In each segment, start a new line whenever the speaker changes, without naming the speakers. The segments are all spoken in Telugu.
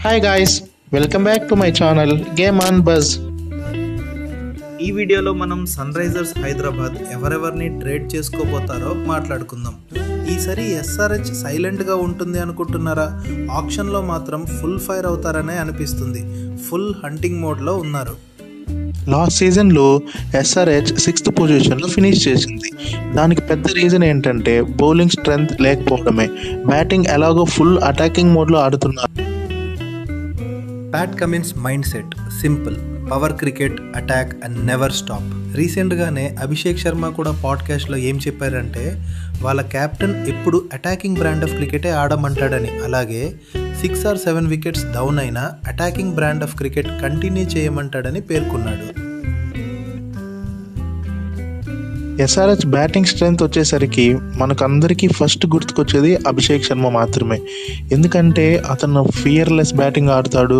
Hi guys, welcome back to my channel Game on Buzz.
ఈ వీడియోలో మనం సన్ రైజర్స్ హైదరాబాద్ ఎవరెవరిని ట్రేడ్ చేసుకోబోతారో మాట్లాడుకుందాం. ఈసారి ఎస్ఆర్హెచ్ సైలెంట్గా ఉంటుంది అనుకుంటున్నారా? ఆక్షన్లో మాత్రం ఫుల్ ఫైర్ అవుతారనే అనిపిస్తుంది. ఫుల్ హంటింగ్ మోడ్లో ఉన్నారు.
లాస్ట్ సీజన్లో ఎస్ఆర్హెచ్ 6th పొజిషన్లో ఫినిష్ చేసింది. దానికి పెద్ద రీజన్ ఏంటంటే బౌలింగ్ స్ట్రెంగ్త్ లేకపోవడమే. బ్యాటింగ్ ఎలాగో ఫుల్ అటాకింగ్ మోడ్లో ఆడుతున్నారు.
Pat Cummins mind set simple, power cricket, attack and never stop. రీసెంట్గానే అభిషేక్ శర్మ కూడా పాడ్కాస్ట్లో ఏం చెప్పారంటే వాళ్ళ కెప్టెన్ ఎప్పుడు అటాకింగ్ బ్రాండ్ ఆఫ్ క్రికెటే ఆడమంటాడని. అలాగే 6 or 7 వికెట్స్ డౌన్ అయినా attacking brand of cricket continue చేయమంటాడని పేర్కొన్నాడు.
ఎస్ఆర్హెచ్ బ్యాటింగ్ స్ట్రెంగ్త్ వచ్చేసరికి మనకందరికీ ఫస్ట్ గుర్తుకొచ్చేది అభిషేక్ శర్మ మాత్రమే. ఎందుకంటే అతను ఫియర్లెస్ బ్యాటింగ్ ఆడతాడు.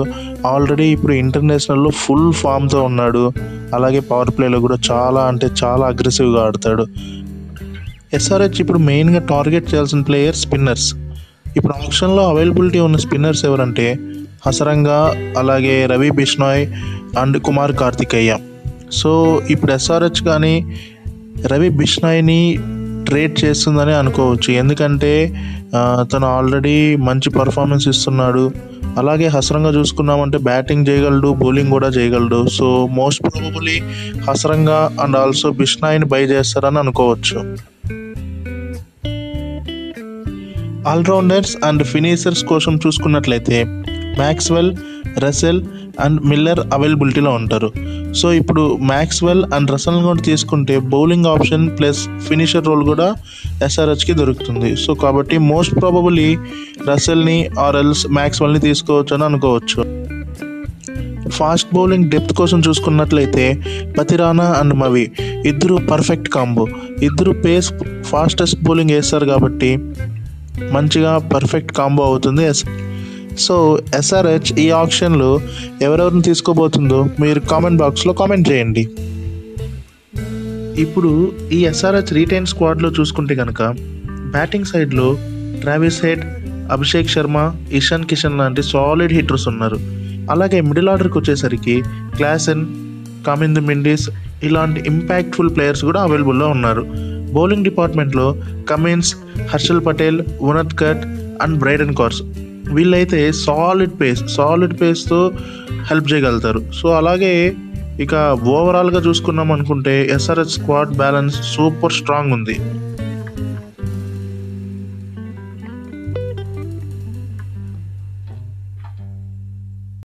ఆల్రెడీ ఇప్పుడు ఇంటర్నేషనల్లో ఫుల్ ఫామ్తో ఉన్నాడు. అలాగే పవర్ ప్లేలో కూడా చాలా అగ్రెసివ్గా ఆడతాడు. ఎస్ఆర్హెచ్ ఇప్పుడు మెయిన్గా టార్గెట్ చేయాల్సిన ప్లేయర్ స్పిన్నర్స్. ఇప్పుడు ఆప్షన్లో అవైలబిలిటీ ఉన్న స్పిన్నర్స్ ఎవరంటే హసరంగా, అలాగే రవి బిష్నాయ్ అండ్ కుమార్ కార్తికేయ. సో ఇప్పుడు ఎస్ఆర్హెచ్ కానీ రవి బిష్నాయ్ని ట్రేడ్ చేస్తుందని అనుకోవచ్చు. ఎందుకంటే తను ఆల్రెడీ మంచి పర్ఫార్మెన్స్ ఇస్తున్నాడు. అలాగే హసరంగా చూసుకున్నామంటే బ్యాటింగ్ చేయగలడు, బౌలింగ్ కూడా చేయగలడు. So most probably Hasaranga and also బిష్నాయ్ని బై చేస్తారని అనుకోవచ్చు. ఆల్రౌండర్స్ అండ్ ఫినిషర్స్ కోసం చూసుకున్నట్లయితే మ్యాక్స్వెల్, రసెల్ అండ్ మిల్లర్ అవైలబిలిటీలో ఉంటారు. సో ఇప్పుడు మ్యాక్స్వెల్ అండ్ రసెల్ కూడా తీసుకుంటే bowling option plus finisher role కూడా ఎస్ఆర్హెచ్కి దొరుకుతుంది. సో కాబట్టి మోస్ట్ ప్రాబబుల్లీ రసెల్ని ఆర్ ఎల్స్ మ్యాక్స్వెల్ని తీసుకోవచ్చు అని అనుకోవచ్చు. ఫాస్ట్ బౌలింగ్ డెప్త్ కోసం చూసుకున్నట్లయితే పతిరానా అండ్ మవి ఇద్దరు పర్ఫెక్ట్ కాంబో. ఇద్దరు పేస్ ఫాస్టెస్ట్ బౌలింగ్ వేస్తారు కాబట్టి మంచిగా పర్ఫెక్ట్ కాంబో అవుతుంది. సో ఎస్ఆర్హెచ్ ఈ ఆప్షన్లో ఎవరెవరిని తీసుకోబోతుందో మీరు కామెంట్ బాక్స్లో కామెంట్ చేయండి. ఇప్పుడు ఈ ఎస్ఆర్హెచ్ రీటైన్ స్క్వాడ్లో చూసుకుంటే కనుక బ్యాటింగ్ సైడ్లో ట్రావిస్ హెడ్, అభిషేక్ శర్మ, ఇషాన్ కిషన్ లాంటి సాలిడ్ హిట్టర్స్ ఉన్నారు. అలాగే మిడిల్ ఆర్డర్కి వచ్చేసరికి క్లాసెన్, కామింద్ మెండిస్ ఇలాంటి ఇంపాక్ట్ఫుల్ ప్లేయర్స్ కూడా అవైలబుల్లో ఉన్నారు. బౌలింగ్ డిపార్ట్మెంట్లో Cummins, Harshal Patel, Unadkat and Brydon Carse వీళ్ళైతే సాలిడ్ పేస్తో హెల్ప్ చేయగలుగుతారు. సో అలాగే ఇక ఓవరాల్గా చూసుకున్నాం అనుకుంటే SRH squad balance super strong ఉంది.